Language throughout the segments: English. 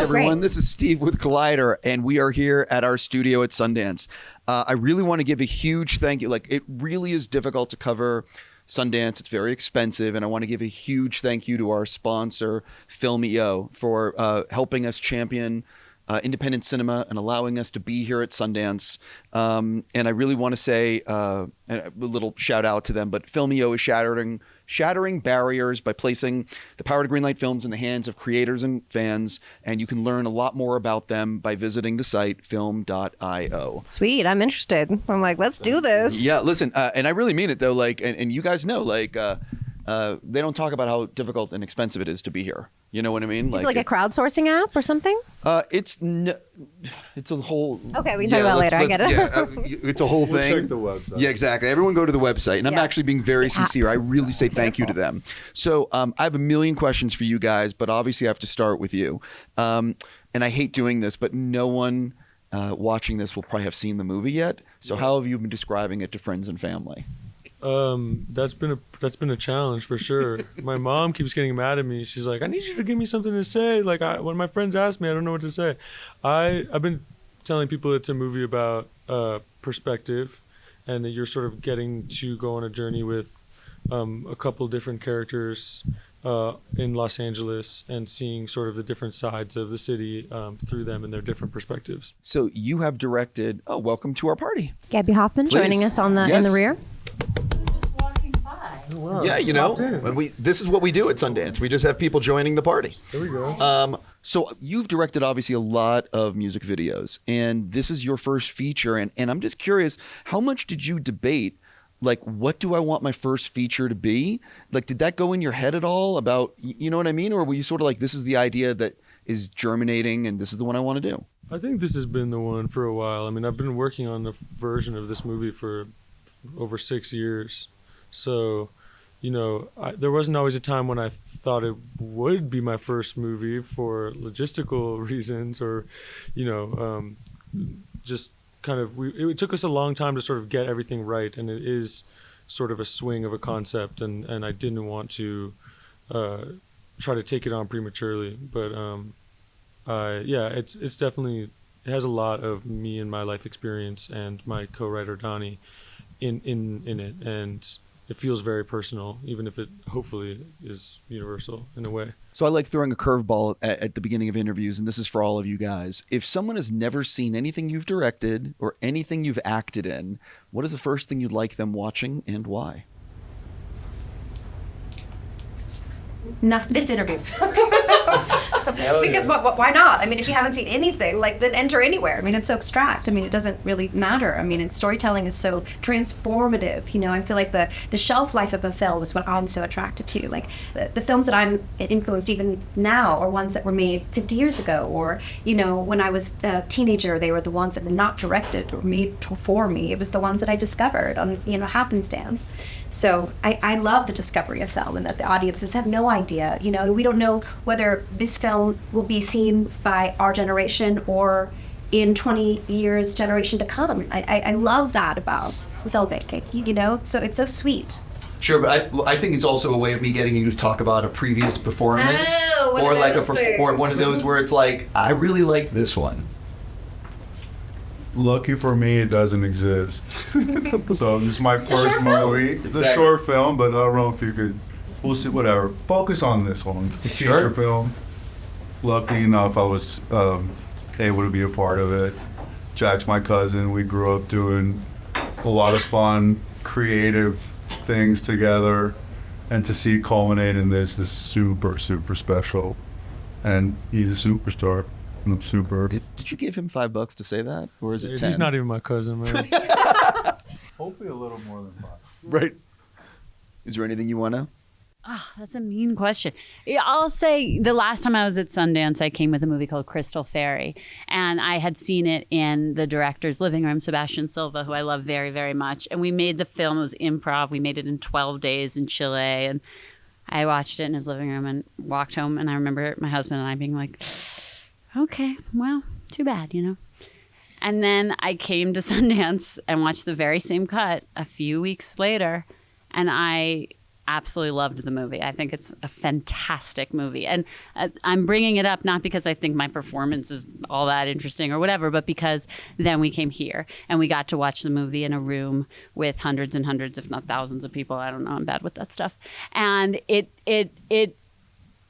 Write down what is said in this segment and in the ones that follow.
everyone. This is Steve with Collider, and we are here at our studio at Sundance. I really want to give a huge thank you. Like, it really is difficult to cover Sundance. It's very expensive, and I want to give a huge thank you to our sponsor, Film.io, for helping us champion independent cinema and allowing us to be here at Sundance. And I really want to say a little shout out to them, but Film.io is shattering barriers by placing the power to greenlight films in the hands of creators and fans. And you can learn a lot more about them by visiting the site film.io. Sweet. I'm interested. I'm like, let's do this. Yeah, listen, and I really mean it though. Like, and you guys know, like, they don't talk about how difficult and expensive it is to be here. You know what I mean? Is it like a crowdsourcing app or something? It's a whole. Okay, we can talk about it later. I get it. Yeah, it's a whole thing. Check the website. Yeah, exactly. Everyone go to the website, and I'm actually being very sincere. I really say thank you to them. So I have a million questions for you guys, but obviously I have to start with you. And I hate doing this, but no one watching this will probably have seen the movie yet. So how have you been describing it to friends and family? That's been a challenge for sure. My mom keeps getting mad at me. She's like, I need you to give me something to say. Like, when my friends ask me, I don't know what to say. I've been telling people it's a movie about perspective, and that you're sort of getting to go on a journey with a couple different characters in Los Angeles and seeing sort of the different sides of the city through them and their different perspectives. So you have directed, welcome to our party. Gabby Hoffman joining us in the rear. Oh, wow. Yeah, you know, this is what we do at Sundance. We just have people joining the party. There we go. So you've directed obviously a lot of music videos, and this is your first feature. And I'm just curious, how much did you debate, like, what do I want my first feature to be? Like, did that go in your head at all about, you know what I mean? Or were you sort of like, this is the idea that is germinating and this is the one I want to do? I think this has been the one for a while. I mean, I've been working on the version of this movie for over 6 years. So, you know, there wasn't always a time when I thought it would be my first movie for logistical reasons, or, you know, just kind of, it took us a long time to sort of get everything right. And it is sort of a swing of a concept. And I didn't want to try to take it on prematurely. But it's definitely, it has a lot of me and my life experience and my co-writer Dani in it. And it feels very personal, even if it hopefully is universal in a way. So I like throwing a curveball at the beginning of interviews, and this is for all of you guys. If someone has never seen anything you've directed or anything you've acted in, what is the first thing you'd like them watching and why? This interview. Because why not? I mean, if you haven't seen anything, like, then enter anywhere. I mean, it's so abstract. I mean, it doesn't really matter. I mean, and storytelling is so transformative. You know, I feel like the shelf life of a film is what I'm so attracted to. Like, the films that I'm influenced even now are ones that were made 50 years ago, or, you know, when I was a teenager, they were the ones that were not directed or made for me. It was the ones that I discovered on, you know, happenstance. So I love the discovery of film, and that the audiences have no idea. You know, we don't know whether this film will be seen by our generation or in 20 years generation to come. I love that about filmmaking, you know, so it's so sweet. Sure, but I think it's also a way of me getting you to talk about a previous performance, or like or one of those where it's like, I really like this one. Lucky for me, it doesn't exist. So this is my first movie. Exactly. The short film, but I don't know if you could, we'll see, whatever. Focus on this one, the feature film. Lucky enough, I was able to be a part of it. Jack's my cousin. We grew up doing a lot of fun, creative things together. And to see it culminate in this is super, super special. And he's a superstar. I'm super. Did you give him $5 to say that, or is it 10? He's not even my cousin, man. Hopefully a little more than 5. Right. Is there anything you want to? Oh, that's a mean question. Yeah, I'll say the last time I was at Sundance, I came with a movie called Crystal Fairy, and I had seen it in the director's living room, Sebastian Silva, who I love very, very much. And we made the film. It was improv. We made it in 12 days in Chile, and I watched it in his living room and walked home. And I remember my husband and I being like, okay, well, too bad, you know. And then I came to Sundance and watched the very same cut a few weeks later, and I absolutely loved the movie. I think it's a fantastic movie. And I'm bringing it up not because I think my performance is all that interesting or whatever, but because then we came here and we got to watch the movie in a room with hundreds and hundreds, if not thousands of people. I don't know. I'm bad with that stuff. And it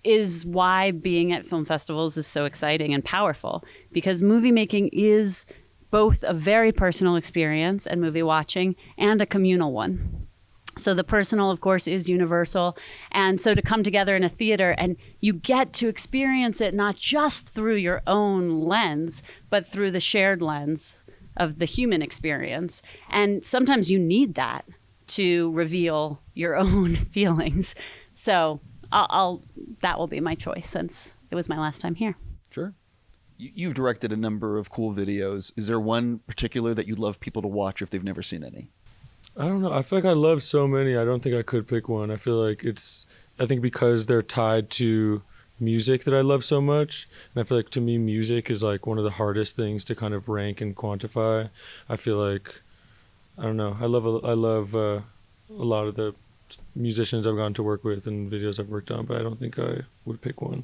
is why being at film festivals is so exciting and powerful, because movie making is both a very personal experience and movie watching and a communal one. So the personal, of course, is universal. And so to come together in a theater and you get to experience it not just through your own lens, but through the shared lens of the human experience. And sometimes you need that to reveal your own feelings. So that will be my choice since it was my last time here. Sure. You've directed a number of cool videos. Is there one particular that you'd love people to watch if they've never seen any? I don't know. I feel like I love so many. I don't think I could pick one. I feel like I think because they're tied to music that I love so much. And I feel like to me, music is like one of the hardest things to kind of rank and quantify. I feel like, I don't know. I love a lot of the musicians I've gotten to work with and videos I've worked on, but I don't think I would pick one.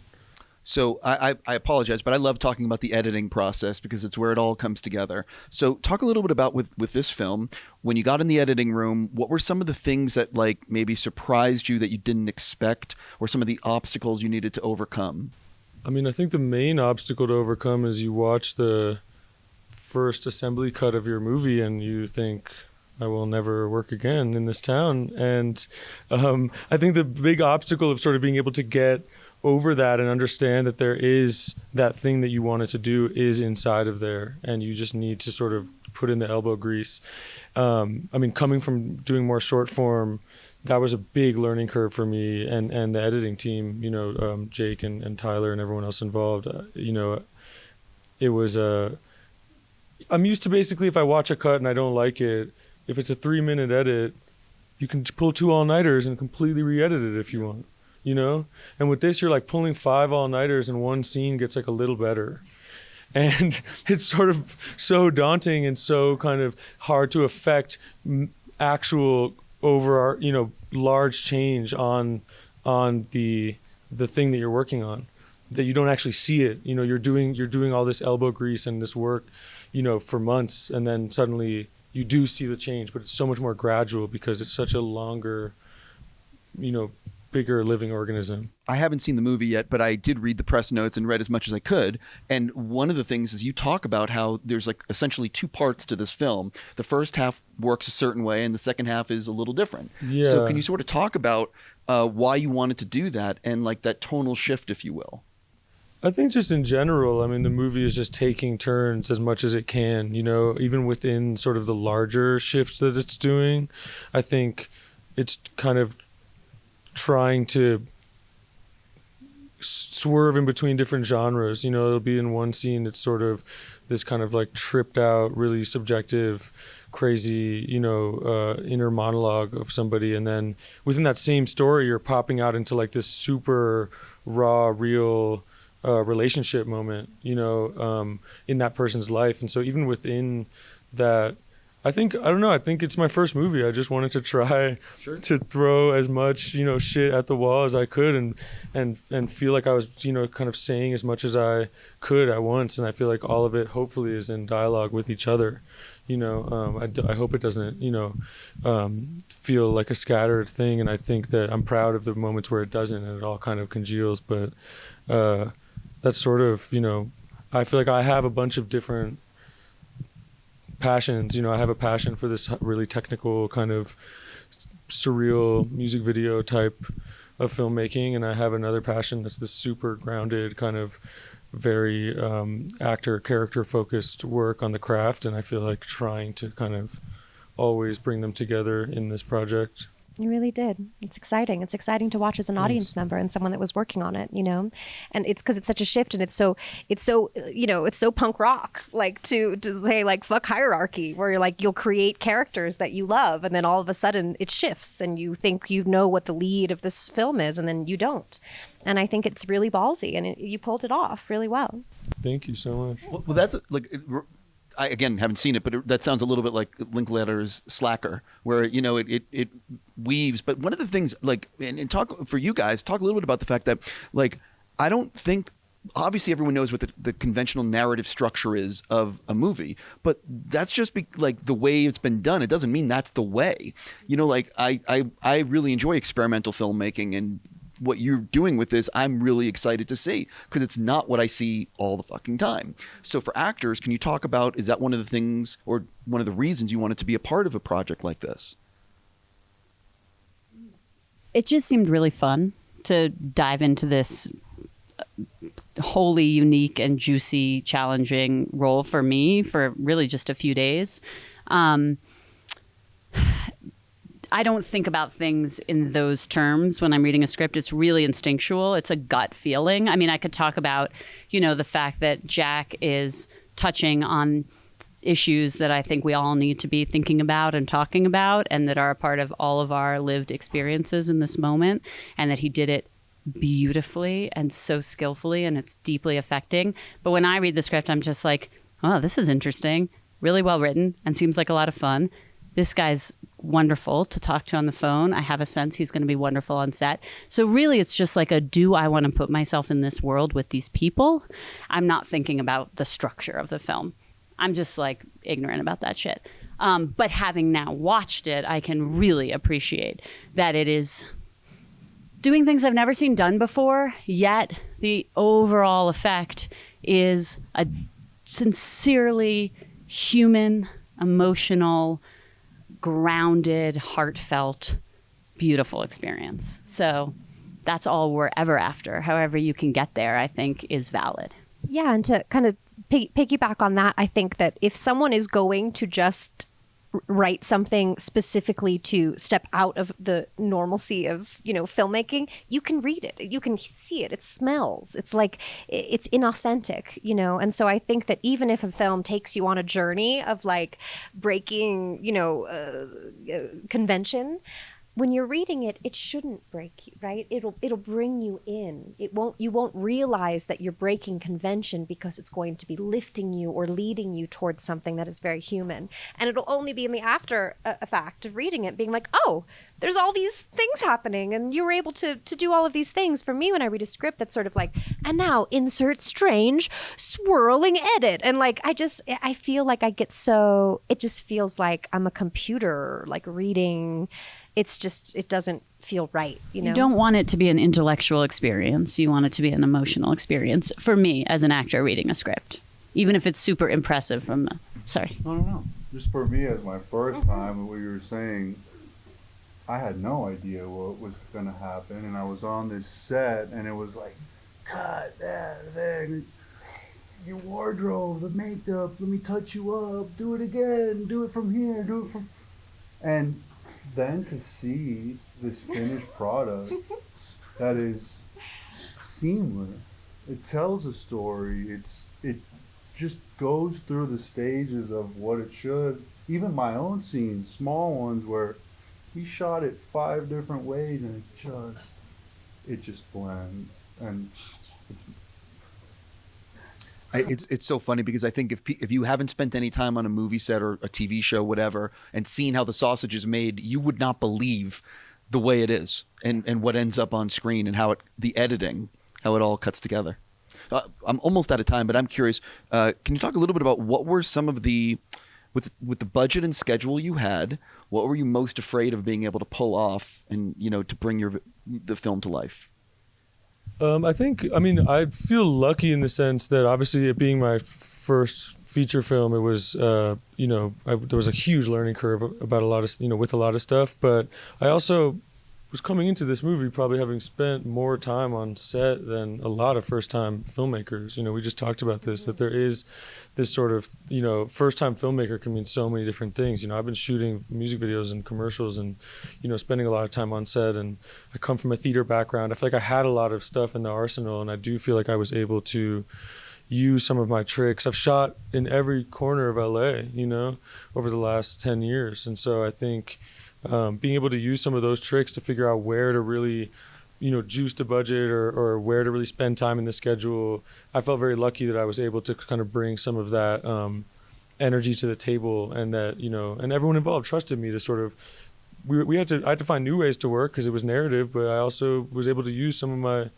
So I apologize, but I love talking about the editing process because it's where it all comes together. So talk a little bit about with this film, when you got in the editing room, what were some of the things that like maybe surprised you that you didn't expect, or some of the obstacles you needed to overcome? I mean, I think the main obstacle to overcome is you watch the first assembly cut of your movie and you think, I will never work again in this town. And I think the big obstacle of sort of being able to get over that and understand that there is that thing that you wanted to do is inside of there, and you just need to sort of put in the elbow grease. I mean, coming from doing more short form, that was a big learning curve for me and the editing team, you know, Jake and Tyler and everyone else involved. You know, it was I'm used to basically if I watch a cut and I don't like it, if it's a 3-minute edit, you can pull 2 all-nighters and completely re-edit it if you want. You know, and with this, you're like pulling 5 all-nighters and one scene gets like a little better. And it's sort of so daunting and so kind of hard to affect actual large change on the thing that you're working on, that you don't actually see it. You know, you're doing all this elbow grease and this work, you know, for months, and then suddenly you do see the change, but it's so much more gradual because it's such a longer, you know, bigger living organism. I haven't seen the movie yet, but I did read the press notes and read as much as I could. And one of the things is you talk about how there's like essentially 2 parts to this film. The first half works a certain way and the second half is a little different. Yeah. So can you sort of talk about why you wanted to do that and like that tonal shift, if you will? I think just in general, I mean, the movie is just taking turns as much as it can, you know, even within sort of the larger shifts that it's doing. I think it's kind of trying to swerve in between different genres. You know, it'll be in one scene, it's sort of this kind of like tripped out, really subjective, crazy, you know, inner monologue of somebody. And then within that same story, you're popping out into like this super raw, real relationship moment, you know, in that person's life. And so even within that, I think it's my first movie. I just wanted to try to throw as much, you know, shit at the wall as I could and feel like I was, you know, kind of saying as much as I could at once. And I feel like all of it hopefully is in dialogue with each other. You know, I hope it doesn't, you know, feel like a scattered thing. And I think that I'm proud of the moments where it doesn't and it all kind of congeals. But that's sort of, you know, I feel like I have a bunch of different passions. You know, I have a passion for this really technical kind of surreal music video type of filmmaking, and I have another passion that's this super grounded kind of very actor character focused work on the craft, and I feel like trying to kind of always bring them together in this project. You really did. It's exciting. It's exciting to watch as an audience member and someone that was working on it, you know, and it's because it's such a shift and it's so, you know, it's so punk rock, like to say like, fuck hierarchy, where you're like, you'll create characters that you love. And then all of a sudden it shifts and you think, you know what the lead of this film is, and then you don't. And I think it's really ballsy and you pulled it off really well. Thank you so much. Well, that's like, I again haven't seen it, but that sounds a little bit like Linklater's Slacker, where it weaves. But one of the things, like, and talk for you guys, talk a little bit about the fact that, like, I don't think. Obviously, everyone knows what the conventional narrative structure is of a movie, but that's just like the way it's been done. It doesn't mean that's the way. Like I really enjoy experimental filmmaking, and what you're doing with this, I'm really excited to see, because it's not what I see all the fucking time. So for actors, can you talk about, is that one of the things or one of the reasons you wanted to be a part of a project like this? It just seemed really fun to dive into this wholly unique and juicy, challenging role for me for really just a few days. I don't think about things in those terms when I'm reading a script. It's really instinctual. It's a gut feeling. I mean, I could talk about, the fact that Jack is touching on issues that I think we all need to be thinking about and talking about, and that are a part of all of our lived experiences in this moment, and that he did it beautifully and so skillfully, and it's deeply affecting. But when I read the script, I'm just like, oh, this is interesting, really well written, and seems like a lot of fun. This guy's wonderful to talk to on the phone. I have a sense he's going to be wonderful on set. So really, it's just like do I want to put myself in this world with these people? I'm not thinking about the structure of the film. I'm just like ignorant about that shit. But having now watched it, I can really appreciate that it is doing things I've never seen done before, yet the overall effect is a sincerely human, emotional, grounded, heartfelt, beautiful experience. So that's all we're ever after. However you can get there, I think, is valid. Yeah, and to kind of piggyback on that, I think that if someone is going to just write something specifically to step out of the normalcy of, filmmaking, you can read it, you can see it, it smells, it's like, it's inauthentic, and so I think that even if a film takes you on a journey of like breaking, convention, when you're reading it, it shouldn't break you, right? It'll bring you in. You won't realize that you're breaking convention, because it's going to be lifting you or leading you towards something that is very human. And it'll only be in the after effect of reading it being like, oh, there's all these things happening, and you were able to do all of these things. For me, when I read a script, that's sort of like, and now insert strange swirling edit, and like I feel like it just feels like I'm a computer like reading. It doesn't feel right, You don't want it to be an intellectual experience. You want it to be an emotional experience. For me, as an actor reading a script, even if it's super impressive sorry. No. Just for me, as my first time, what you were saying, I had no idea what was going to happen. And I was on this set, and it was like, cut, there, your wardrobe, the makeup, let me touch you up, do it again, do it from here, and then to see this finished product that is seamless, it tells a story, it just goes through the stages of what it should. Even my own scenes, small ones where we shot it 5 different ways, and it just blends. And it's so funny, because I think if you haven't spent any time on a movie set or a TV show, whatever, and seen how the sausage is made, you would not believe the way it is and what ends up on screen, and how the editing, how it all cuts together. I'm almost out of time, but I'm curious. Can you talk a little bit about what were some of the, with the budget and schedule you had, what were you most afraid of being able to pull off and, to bring the film to life? I feel lucky in the sense that obviously it being my first feature film, it was, there was a huge learning curve about a lot of, with a lot of stuff. But I also was coming into this movie probably having spent more time on set than a lot of first-time filmmakers. We just talked about this, that there is this sort of, first-time filmmaker can mean so many different things. I've been shooting music videos and commercials and, spending a lot of time on set, and I come from a theater background. I feel like I had a lot of stuff in the arsenal, and I do feel like I was able to use some of my tricks. I've shot in every corner of LA, over the last 10 years. And so I think being able to use some of those tricks to figure out where to really, juice the budget or where to really spend time in the schedule. I felt very lucky that I was able to kind of bring some of that energy to the table, and that, you know, and everyone involved trusted me to sort of, I had to find new ways to work because it was narrative, but I also was able to use some of my,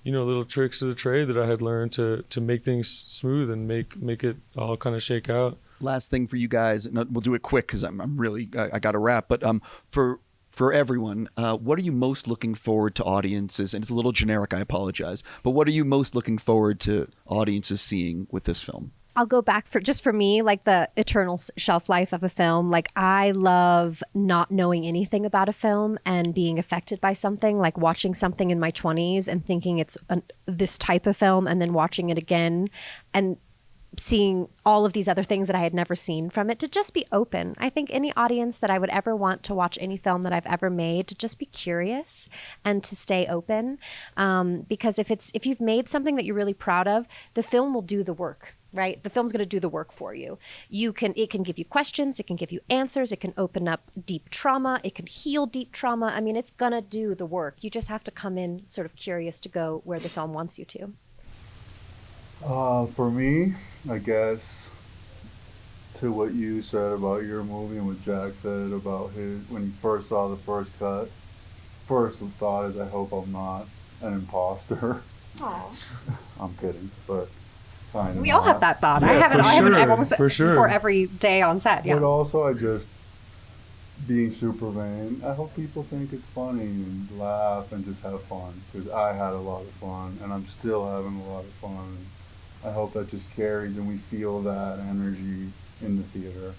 you know, little tricks of the trade that I had learned to make things smooth and make it all kind of shake out. Last thing for you guys, and we'll do it quick because I'm really I got to wrap. But for everyone, what are you most looking forward to audiences? And it's a little generic, I apologize. But what are you most looking forward to audiences seeing with this film? I'll go back for me, like the eternal shelf life of a film. Like I love not knowing anything about a film and being affected by something, like watching something in my 20s and thinking it's this type of film, and then watching it again and seeing all of these other things that I had never seen from it, to just be open. I think any audience that I would ever want to watch any film that I've ever made, to just be curious and to stay open. Because if you've made something that you're really proud of, the film will do the work. Right? The film's going to do the work for you. It can give you questions. It can give you answers. It can open up deep trauma. It can heal deep trauma. I mean, it's going to do the work. You just have to come in sort of curious to go where the film wants you to. For me, I guess, to what you said about your movie and what Jack said about his, when he first saw the first cut, first thought is, I hope I'm not an imposter. Aww. I'm kidding, but kind of. We all have that thought. Yeah, I have it almost for sure. for every day on set. Yeah. But also, I just, being super vain, I hope people think it's funny and laugh and just have fun, because I had a lot of fun and I'm still having a lot of fun. I hope that just carries and we feel that energy in the theater.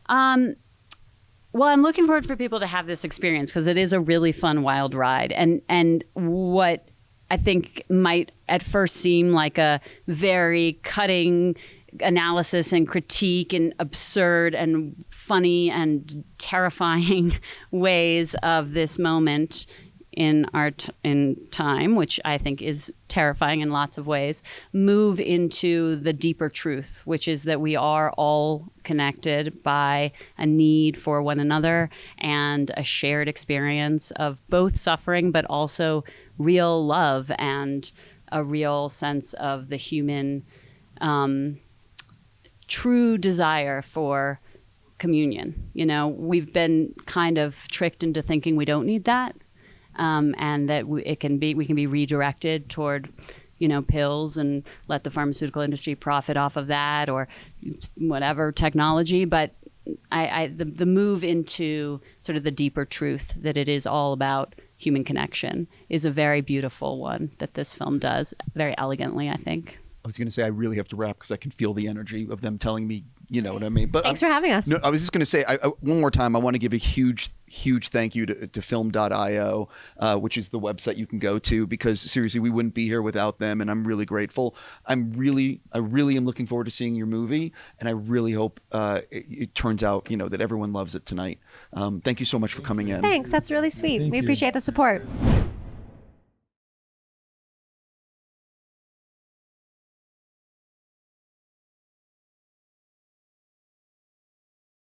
Well, I'm looking forward for people to have this experience because it is a really fun, wild ride. And what I think might at first seem like a very cutting analysis and critique and absurd and funny and terrifying ways of this moment in our in time, which I think is terrifying in lots of ways, move into the deeper truth, which is that we are all connected by a need for one another and a shared experience of both suffering, but also real love and a real sense of the human true desire for communion. You know, we've been kind of tricked into thinking we don't need that. And that we can be redirected toward, you know, pills and let the pharmaceutical industry profit off of that, or whatever technology. But the move into sort of the deeper truth that it is all about human connection is a very beautiful one that this film does very elegantly, I think. I was going to say I really have to wrap because I can feel the energy of them telling me, you know what I mean. But Thanks for having us. No, I was just going to say one more time. I want to give a huge thank you to film.io, which is the website you can go to, because seriously, we wouldn't be here without them, and I'm really grateful. I really am looking forward to seeing your movie, and I really hope it turns out, you know, that everyone loves it tonight. Thank you so much for coming in. Thanks. That's really sweet. Thank We you. appreciate the support.